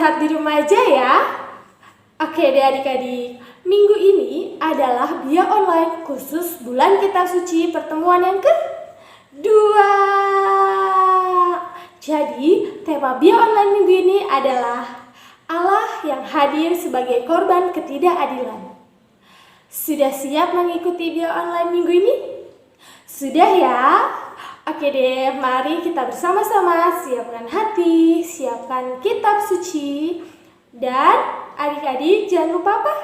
sehat di rumah aja ya. Oke deh adik-adik, minggu ini adalah Bia Online khusus bulan Kitab Suci pertemuan yang kedua. Jadi tema Bia Online minggu ini adalah Allah yang hadir sebagai korban ketidakadilan. Sudah siap mengikuti Bia Online minggu ini? Sudah ya? Oke deh, mari kita bersama-sama siapkan hati, siapkan kitab suci. Dan adik-adik jangan lupa apa?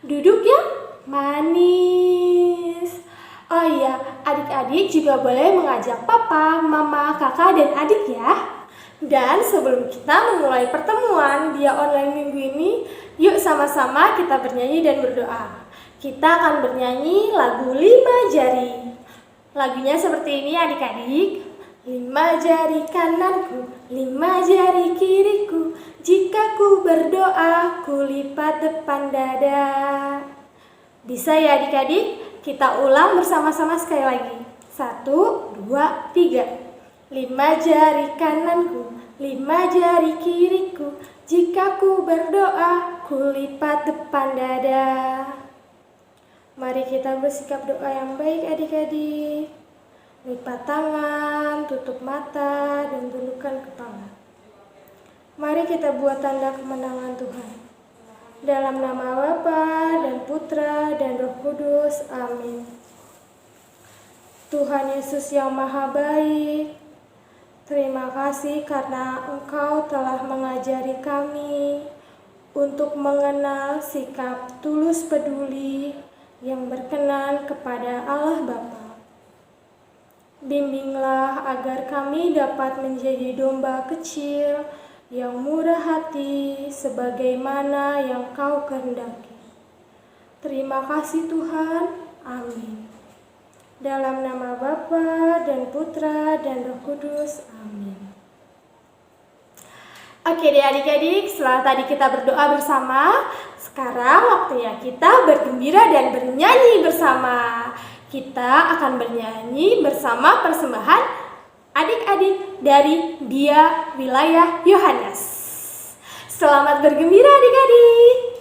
Duduk yang manis. Oh iya, adik-adik juga boleh mengajak papa, mama, kakak, dan adik ya. Dan sebelum kita memulai pertemuan Bia Online minggu ini, yuk sama-sama kita bernyanyi dan berdoa. Kita akan bernyanyi lagu 5 jari. Lagunya seperti ini adik-adik. 5 jari kananku, 5 jari kiriku, jika ku berdoa, ku lipat depan dada. Bisa ya adik-adik? Kita ulang bersama-sama sekali lagi. 1, 2, 3. 5 jari kananku, 5 jari kiriku, jika ku berdoa, ku lipat depan dada. Mari kita bersikap doa yang baik adik-adik. Lipat tangan, tutup mata, dan tundukkan kepala. Mari kita buat tanda kemenangan Tuhan. Dalam nama Bapa dan Putra dan Roh Kudus. Amin. Tuhan Yesus yang Maha Baik, terima kasih karena Engkau telah mengajari kami untuk mengenal sikap tulus peduli yang berkenan kepada Allah Bapa. Bimbinglah agar kami dapat menjadi domba kecil yang murah hati sebagaimana yang Kau kehendaki. Terima kasih Tuhan. Amin. Dalam nama Bapa dan Putra dan Roh Kudus. Amin. Oke deh adik-adik, setelah tadi kita berdoa bersama, sekarang waktunya kita bergembira dan bernyanyi bersama. Kita akan bernyanyi bersama persembahan adik-adik dari Bia Wilayah Yohanes. Selamat bergembira adik-adik.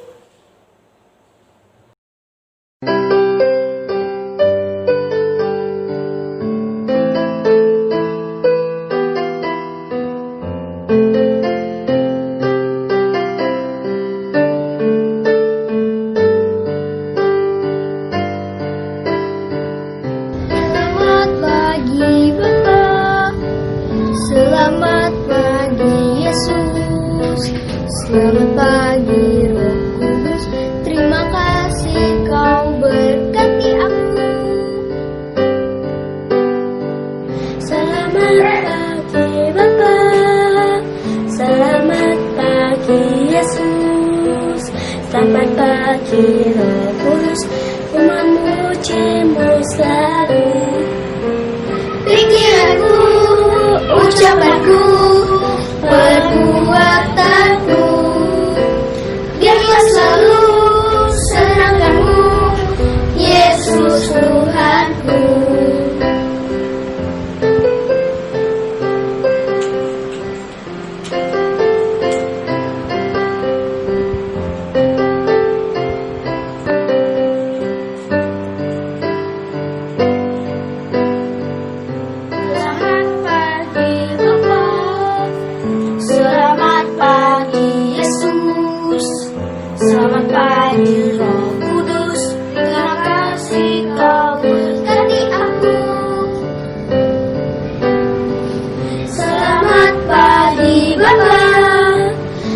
Selamat pagi Roh Kudus, terima kasih Kau berkati aku. Selamat pagi Bapa, selamat pagi Yesus, selamat pagi Roh Kudus, ku memuji-Mu selalu. Pikiranku, ucapanku, perbuatanku, biarlah selalu senangkanmu, Yesus Tuhanku. Selamat pagi Roh Kudus, terima kasih Kau berkati aku. Selamat pagi Bapa,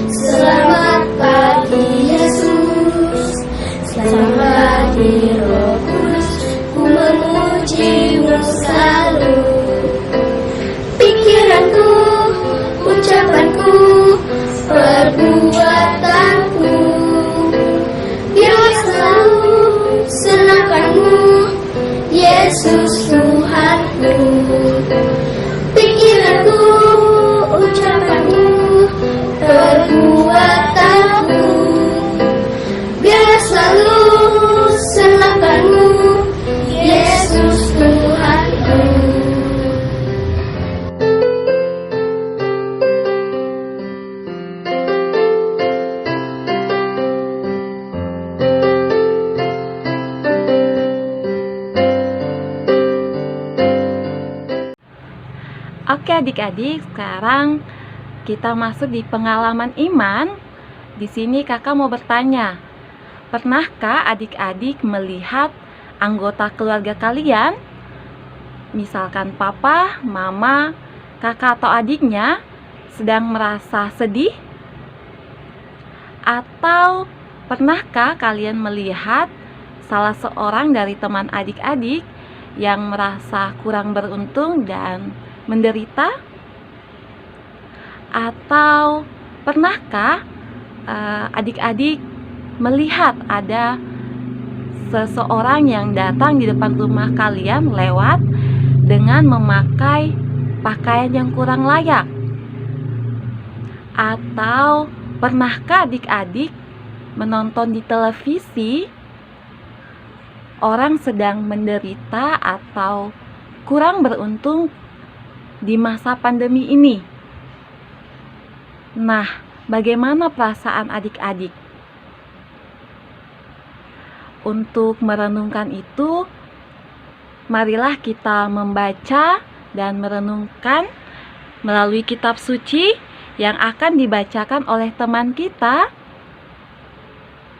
selamat pagi Yesus, selamat pagi Roh Kudus, ku memuji-Mu selalu. Pikiranku, ucapanku, perbuatanku, senangkanmu, Yesus Tuhanku. Pikiranku, ucapanku, perbuatanku, biarlah selalu senangkanmu, Yesus Tuhanku. Oke adik-adik, sekarang kita masuk di pengalaman iman. Di sini kakak mau bertanya, pernahkah adik-adik melihat anggota keluarga kalian, misalkan papa, mama, kakak atau adiknya sedang merasa sedih? Atau pernahkah kalian melihat salah seorang dari teman adik-adik yang merasa kurang beruntung dan menderita? Atau pernahkah adik-adik melihat ada seseorang yang datang di depan rumah kalian lewat dengan memakai pakaian yang kurang layak? Atau pernahkah adik-adik menonton di televisi orang sedang menderita atau kurang beruntung di masa pandemi ini? Nah, bagaimana perasaan adik-adik? Untuk merenungkan itu, marilah kita membaca dan merenungkan melalui kitab suci yang akan dibacakan oleh teman kita,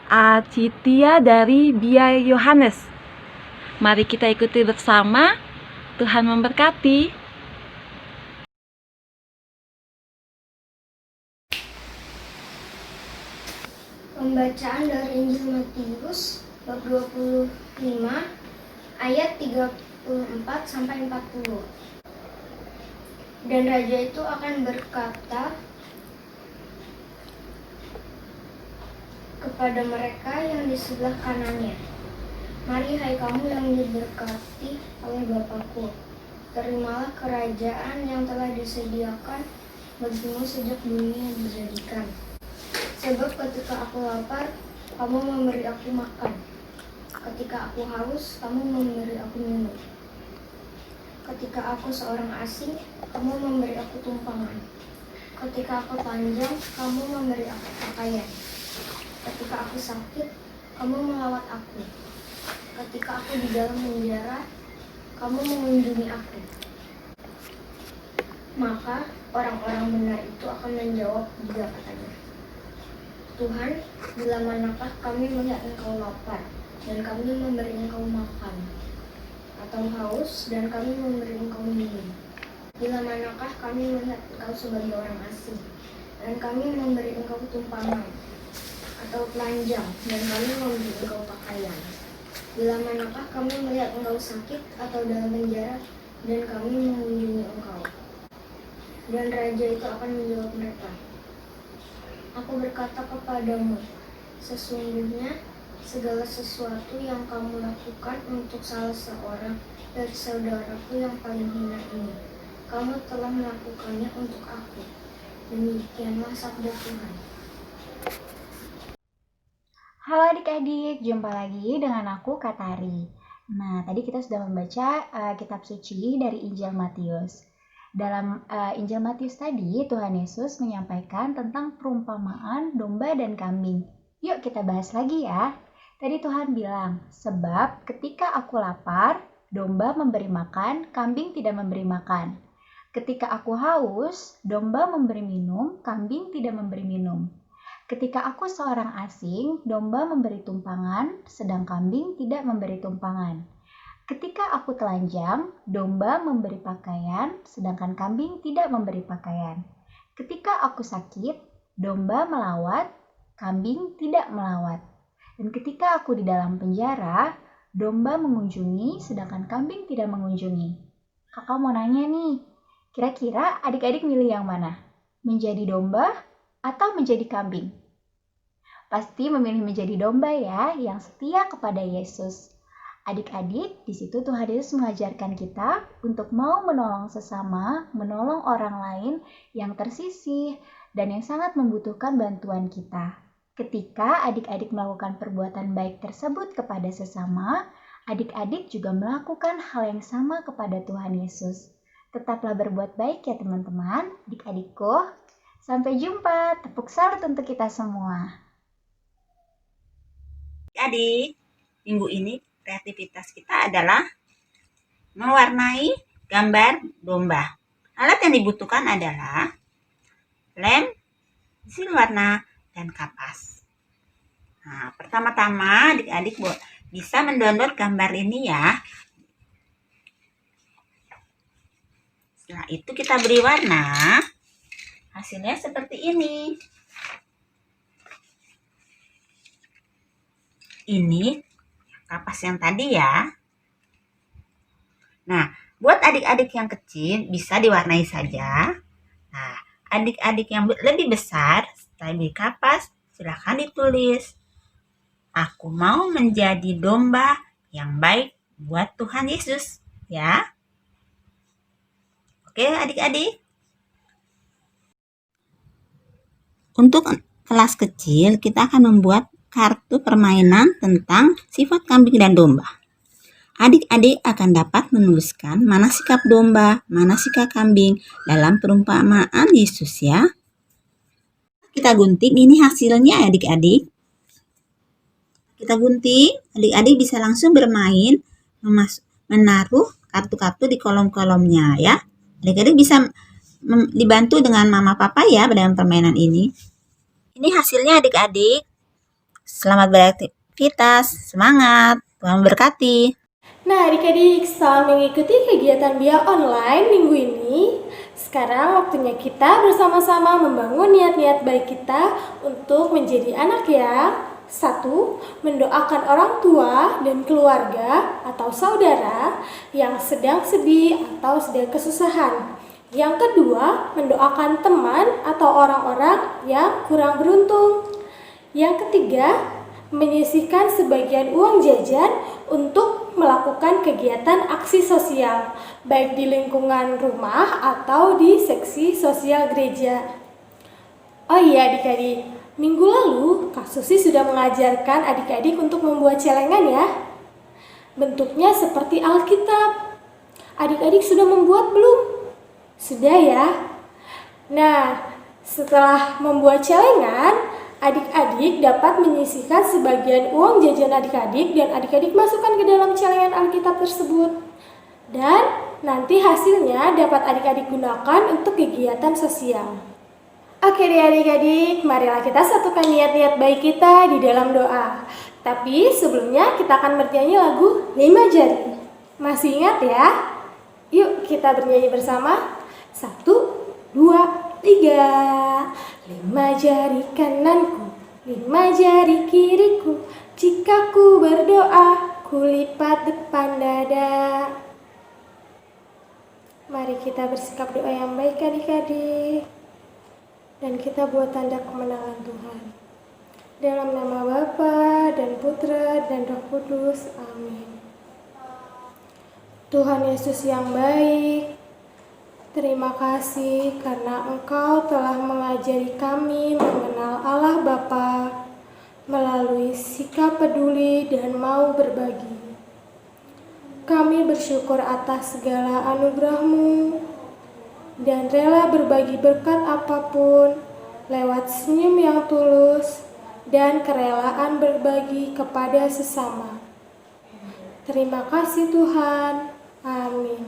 Acitia dari Bia Yohanes. Mari kita ikuti bersama. Tuhan memberkati. Pembacaan dari Injil Matius bab 25 ayat 34 sampai 40. Dan raja itu akan berkata kepada mereka yang di sebelah kanannya, "Mari hai kamu yang diberkati oleh Bapakku, terimalah kerajaan yang telah disediakan bagimu sejak dunia dijadikan. Sebab ketika aku lapar, kamu memberi aku makan. Ketika aku haus, kamu memberi aku minum. Ketika aku seorang asing, kamu memberi aku tumpangan. Ketika aku telanjang, kamu memberi aku pakaian. Ketika aku sakit, kamu melawat aku. Ketika aku di dalam penjara, kamu mengunjungi aku." Maka orang-orang benar itu akan menjawab juga katanya, "Tuhan, bila manakah kami melihat Engkau lapar, dan kami memberi Engkau makan, atau haus, dan kami memberi Engkau minum? Bila manakah kami melihat Engkau sebagai orang asing, dan kami memberi Engkau tumpangan, atau telanjang, dan kami memberi Engkau pakaian? Bila manakah kami melihat Engkau sakit atau dalam penjara, dan kami mengunjungi Engkau?" Dan raja itu akan menjawab mereka, "Aku berkata kepadamu, sesungguhnya segala sesuatu yang kamu lakukan untuk salah seorang dari saudaraku yang paling hina ini, kamu telah melakukannya untuk aku." Demikianlah sabda Tuhan. Halo adik-adik, jumpa lagi dengan aku Katari. Nah, tadi kita sudah membaca kitab suci dari Injil Matius. Dalam Injil Matius tadi, Tuhan Yesus menyampaikan tentang perumpamaan domba dan kambing. Yuk kita bahas lagi ya. Tadi Tuhan bilang, sebab ketika aku lapar, domba memberi makan, kambing tidak memberi makan. Ketika aku haus, domba memberi minum, kambing tidak memberi minum. Ketika aku seorang asing, domba memberi tumpangan, sedang kambing tidak memberi tumpangan. Ketika aku telanjang, domba memberi pakaian, sedangkan kambing tidak memberi pakaian. Ketika aku sakit, domba melawat, kambing tidak melawat. Dan ketika aku di dalam penjara, domba mengunjungi, sedangkan kambing tidak mengunjungi. Kakak mau nanya nih, kira-kira adik-adik milih yang mana? Menjadi domba atau menjadi kambing? Pasti memilih menjadi domba ya, yang setia kepada Yesus. Adik-adik, di situ Tuhan Yesus mengajarkan kita untuk mau menolong sesama, menolong orang lain yang tersisih dan yang sangat membutuhkan bantuan kita. Ketika adik-adik melakukan perbuatan baik tersebut kepada sesama, adik-adik juga melakukan hal yang sama kepada Tuhan Yesus. Tetaplah berbuat baik ya teman-teman, adik-adikku. Sampai jumpa, tepuk salut untuk kita semua. Jadi, minggu ini kreativitas kita adalah mewarnai gambar domba. Alat yang dibutuhkan adalah lem, pensil warna, dan kapas. Nah, pertama-tama adik-adik bisa mendownload gambar ini ya. Setelah itu kita beri warna. Hasilnya seperti ini. Ini kapas yang tadi ya. Nah, buat adik-adik yang kecil bisa diwarnai saja. Nah, adik-adik yang lebih besar setelah beli kapas, silahkan ditulis. Aku mau menjadi domba yang baik buat Tuhan Yesus. Ya. Oke adik-adik. Untuk kelas kecil, kita akan membuat kartu permainan tentang sifat kambing dan domba. Adik-adik akan dapat menuliskan mana sikap domba, mana sikap kambing dalam perumpamaan Yesus ya. Kita gunting, ini hasilnya adik-adik. Kita gunting, adik-adik bisa langsung bermain, menaruh kartu-kartu di kolom-kolomnya ya. Adik-adik bisa dibantu dengan mama papa ya dalam permainan ini. Ini hasilnya adik-adik. Selamat beraktivitas, semangat, Tuhan memberkati. Nah adik-adik, setelah mengikuti kegiatan BIA online minggu ini, sekarang waktunya kita bersama-sama membangun niat-niat baik kita untuk menjadi anak yang 1. Mendoakan orang tua dan keluarga atau saudara yang sedang sedih atau sedang kesusahan. Yang kedua, mendoakan teman atau orang-orang yang kurang beruntung. Yang ketiga, menyisihkan sebagian uang jajan untuk melakukan kegiatan aksi sosial, baik di lingkungan rumah atau di seksi sosial gereja. Oh iya adik-adik, minggu lalu Kak Susi sudah mengajarkan adik-adik untuk membuat celengan ya. Bentuknya seperti Alkitab. Adik-adik sudah membuat belum? Sudah ya? Nah, setelah membuat celengan, adik-adik dapat menyisihkan sebagian uang jajan adik-adik dan adik-adik masukkan ke dalam celengan Alkitab tersebut. Dan nanti hasilnya dapat adik-adik gunakan untuk kegiatan sosial. Oke deh adik-adik, marilah kita satukan niat-niat baik kita di dalam doa. Tapi sebelumnya kita akan bernyanyi lagu 5 jari. Masih ingat ya? Yuk kita bernyanyi bersama. 1, 2, 3. 5 jari kananku, 5 jari kiriku. Jika ku berdoa, ku lipat depan dada. Mari kita bersikap doa yang baik adik-adik. Dan kita buat tanda kemenangan Tuhan. Dalam nama Bapa dan Putra dan Roh Kudus. Amin. Tuhan Yesus yang baik, terima kasih karena Engkau telah mengajari kami mengenal Allah Bapa melalui sikap peduli dan mau berbagi. Kami bersyukur atas segala anugerah-Mu dan rela berbagi berkat apapun lewat senyum yang tulus dan kerelaan berbagi kepada sesama. Terima kasih Tuhan. Amin.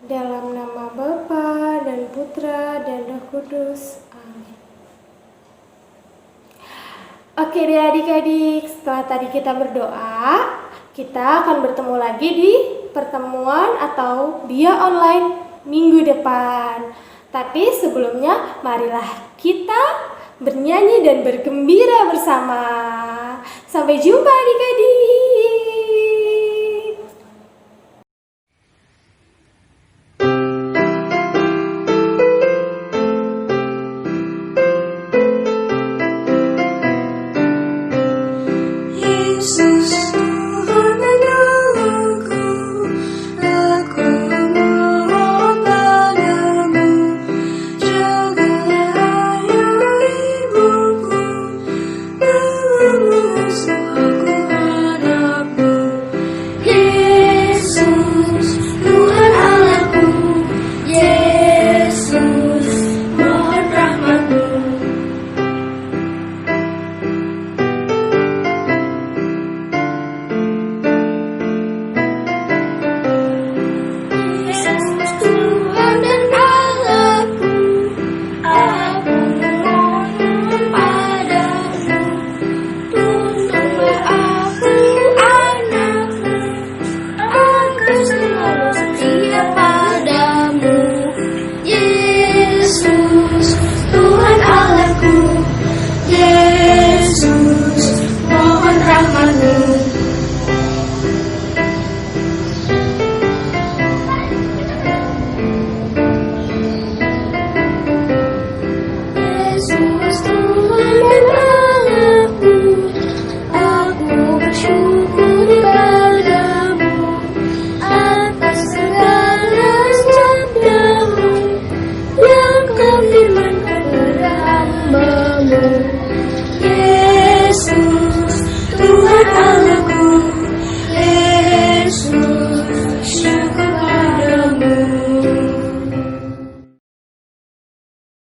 Dalam nama Bapa dan Putra dan Roh Kudus. Amin. Oke deh adik-adik, setelah tadi kita berdoa, kita akan bertemu lagi di pertemuan atau BIA online minggu depan. Tapi sebelumnya marilah kita bernyanyi dan bergembira bersama. Sampai jumpa adik-adik.